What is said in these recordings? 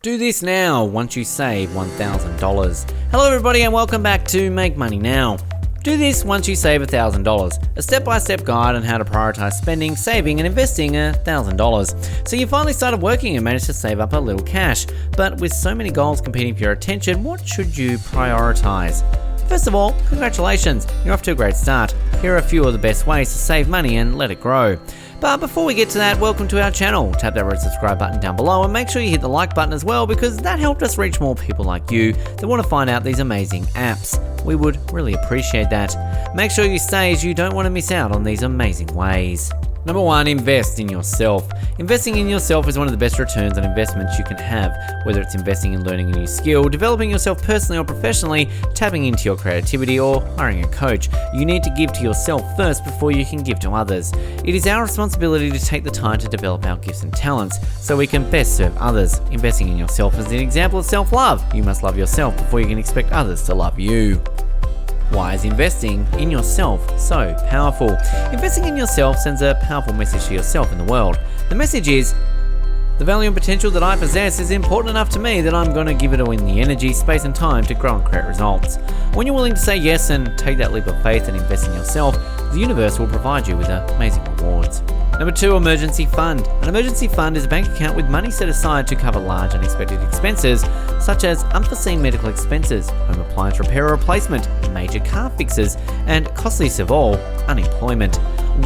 Do this now once you save $1,000. Hello everybody and welcome back to Make Money Now. Do this once you save $1,000. A step-by-step guide on how to prioritize spending, saving and investing $1,000. So you finally started working and managed to save up a little cash. But with so many goals competing for your attention, what should you prioritize? First of all, congratulations, you're off to a great start. Here are a few of the best ways to save money and let it grow. But before we get to that, welcome to our channel. Tap that red subscribe button down below and make sure you hit the like button as well, because that helped us reach more people like you that want to find out these amazing apps. We would really appreciate that. Make sure you stay as you don't want to miss out on these amazing ways. Number 1, invest in yourself. Investing in yourself is one of the best returns on investments you can have, whether it's investing in learning a new skill, developing yourself personally or professionally, tapping into your creativity, or hiring a coach. You need to give to yourself first before you can give to others. It is our responsibility to take the time to develop our gifts and talents so we can best serve others. Investing in yourself is an example of self-love. You must love yourself before you can expect others to love you. Why is investing in yourself so powerful? Investing in yourself sends a powerful message to yourself and the world. The message is, the value and potential that I possess is important enough to me that I'm going to give it in the energy, space and time to grow and create results. When you're willing to say yes and take that leap of faith and invest in yourself, the universe will provide you with amazing rewards. Number 2, emergency fund. An emergency fund is a bank account with money set aside to cover large unexpected expenses, such as unforeseen medical expenses, home appliance repair or replacement, major car fixes, and costliest of all, unemployment.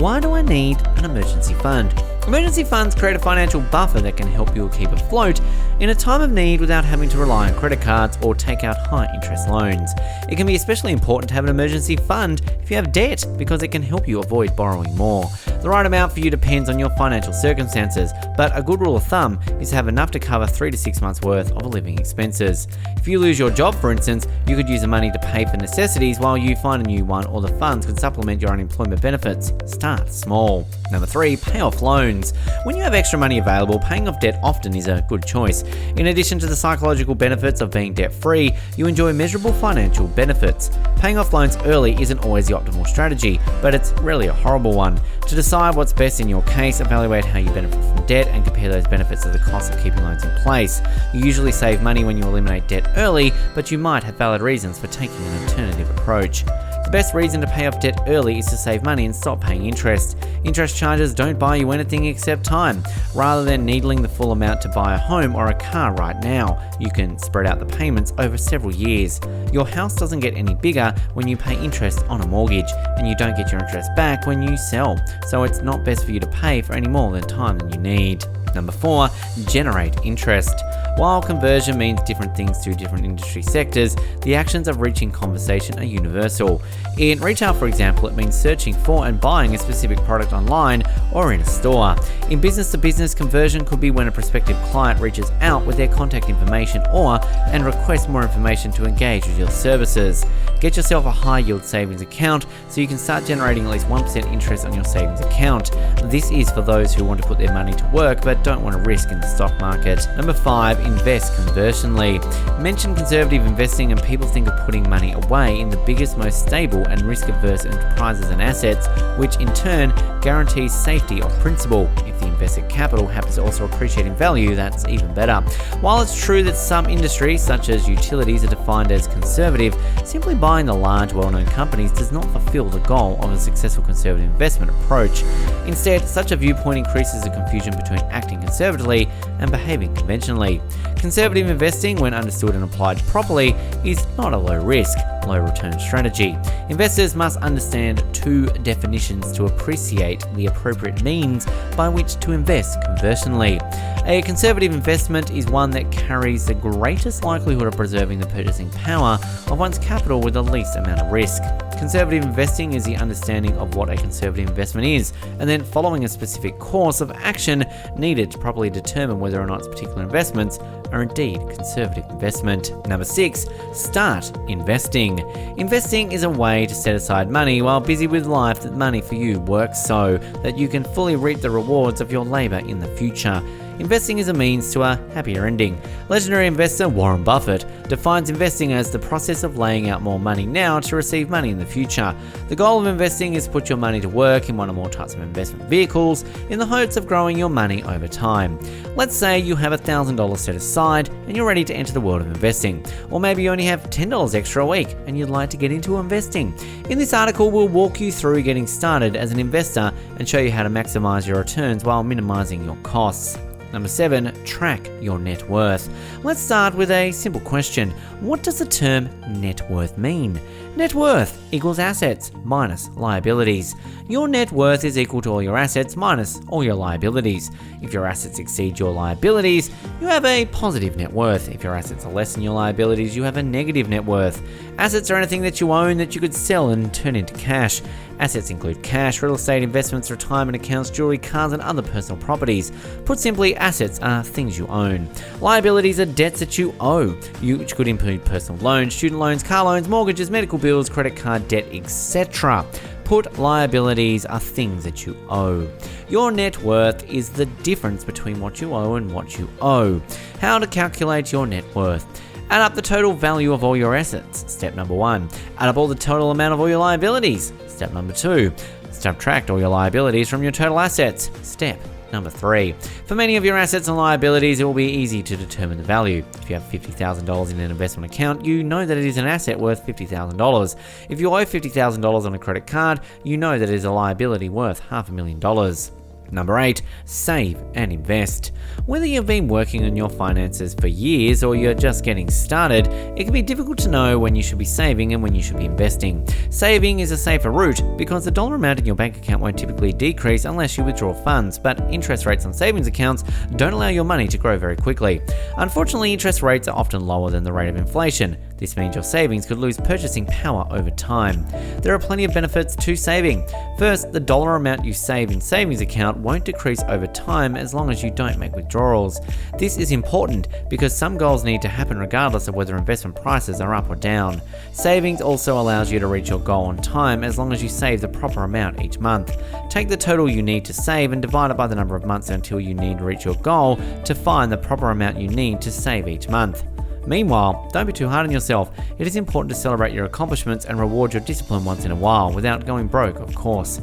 Why do I need an emergency fund? Emergency funds create a financial buffer that can help you keep afloat in a time of need without having to rely on credit cards or take out high interest loans. It can be especially important to have an emergency fund if you have debt, because it can help you avoid borrowing more. The right amount for you depends on your financial circumstances, but a good rule of thumb is to have enough to cover 3 to 6 months worth of living expenses. If you lose your job, for instance, you could use the money to pay for necessities while you find a new one, or the funds could supplement your unemployment benefits. Start small. Number 3, pay off loans. When you have extra money available, paying off debt often is a good choice. In addition to the psychological benefits of being debt-free, you enjoy measurable financial benefits. Paying off loans early isn't always the optimal strategy, but it's rarely a horrible one. To decide what's best in your case, evaluate how you benefit from debt and compare those benefits to the cost of keeping loans in place. You usually save money when you eliminate debt early, but you might have valid reasons for taking an alternative approach. The best reason to pay off debt early is to save money and stop paying interest. Interest charges don't buy you anything except time. Rather than needling the full amount to buy a home or a car right now, you can spread out the payments over several years. Your house doesn't get any bigger when you pay interest on a mortgage, and you don't get your interest back when you sell, so it's not best for you to pay for any more time than you need. Number 4, generate interest. While conversion means different things to different industry sectors, the actions of reaching conversation are universal. In retail, for example, it means searching for and buying a specific product online or in a store. In business-to-business, conversion could be when a prospective client reaches out with their contact information and requests more information to engage with your services. Get yourself a high-yield savings account so you can start generating at least 1% interest on your savings account. This is for those who want to put their money to work but don't want to risk in the stock market. Number 5, invest conversionally. Mention conservative investing and people think of putting money away in the biggest, most stable and risk-averse enterprises and assets, which in turn guarantees safety of principal. If the invested capital happens to also appreciate in value, that's even better. While it's true that some industries, such as utilities, are defined as conservative, simply buying the large, well-known companies does not fulfill the goal of a successful conservative investment approach. Instead, such a viewpoint increases the confusion between acting conservatively and behaving conventionally. Conservative investing, when understood and applied properly, is not a low-risk, low-return strategy. Investors must understand 2 definitions to appreciate the appropriate means by which to invest conversionally. A conservative investment is one that carries the greatest likelihood of preserving the purchasing power of one's capital with the least amount of risk. Conservative investing is the understanding of what a conservative investment is, and then following a specific course of action needed to properly determine whether or not particular investments are indeed conservative investment. Number 6, start investing. Investing is a way to set aside money while busy with life that money for you works so that you can fully reap the rewards of your labor in the future. investing is a means to a happier ending. Legendary investor Warren Buffett defines investing as the process of laying out more money now to receive money in the future. The goal of investing is to put your money to work in one or more types of investment vehicles in the hopes of growing your money over time. Let's say you have $1,000 set aside and you're ready to enter the world of investing. Or maybe you only have $10 extra a week and you'd like to get into investing. In this article, we'll walk you through getting started as an investor and show you how to maximize your returns while minimizing your costs. Number 7, track your net worth. Let's start with a simple question. What does the term net worth mean? Net worth equals assets minus liabilities. Your net worth is equal to all your assets minus all your liabilities. If your assets exceed your liabilities, you have a positive net worth. If your assets are less than your liabilities, you have a negative net worth. Assets are anything that you own that you could sell and turn into cash. Assets include cash, real estate, investments, retirement accounts, jewelry, cars, and other personal properties. Put simply, assets are things you own. Liabilities are debts that you owe, which could include personal loans, student loans, car loans, mortgages, medical bills, credit card debt, etc. Put liabilities are things that you owe. Your net worth is the difference between what you owe and what you owe. How to calculate your net worth? Add up the total value of all your assets. Step number 1. Add up all the total amount of all your liabilities. Step number 2. Subtract all your liabilities from your total assets. Step number 3. For many of your assets and liabilities, it will be easy to determine the value. If you have $50,000 in an investment account, you know that it is an asset worth $50,000. If you owe $50,000 on a credit card, you know that it is a liability worth $500,000. Number 8, save and invest. Whether you've been working on your finances for years or you're just getting started, it can be difficult to know when you should be saving and when you should be investing. Saving is a safer route because the dollar amount in your bank account won't typically decrease unless you withdraw funds, but interest rates on savings accounts don't allow your money to grow very quickly. Unfortunately, interest rates are often lower than the rate of inflation. This means your savings could lose purchasing power over time. There are plenty of benefits to saving. First, the dollar amount you save in savings account won't decrease over time as long as you don't make withdrawals. This is important because some goals need to happen regardless of whether investment prices are up or down. Savings also allows you to reach your goal on time as long as you save the proper amount each month. Take the total you need to save and divide it by the number of months until you need to reach your goal to find the proper amount you need to save each month. Meanwhile, don't be too hard on yourself. It is important to celebrate your accomplishments and reward your discipline once in a while, without going broke, of course.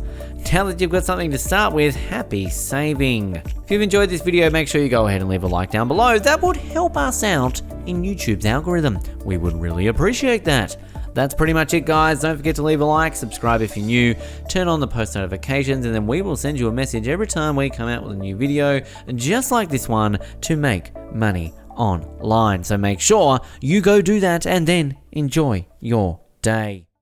Now that you've got something to start with, happy saving. If you've enjoyed this video, make sure you go ahead and leave a like down below. That would help us out in YouTube's algorithm. We would really appreciate that. That's pretty much it, guys. Don't forget to leave a like, subscribe if you're new, turn on the post notifications, and then we will send you a message every time we come out with a new video, just like this one, to make money online. So make sure you go do that and then enjoy your day.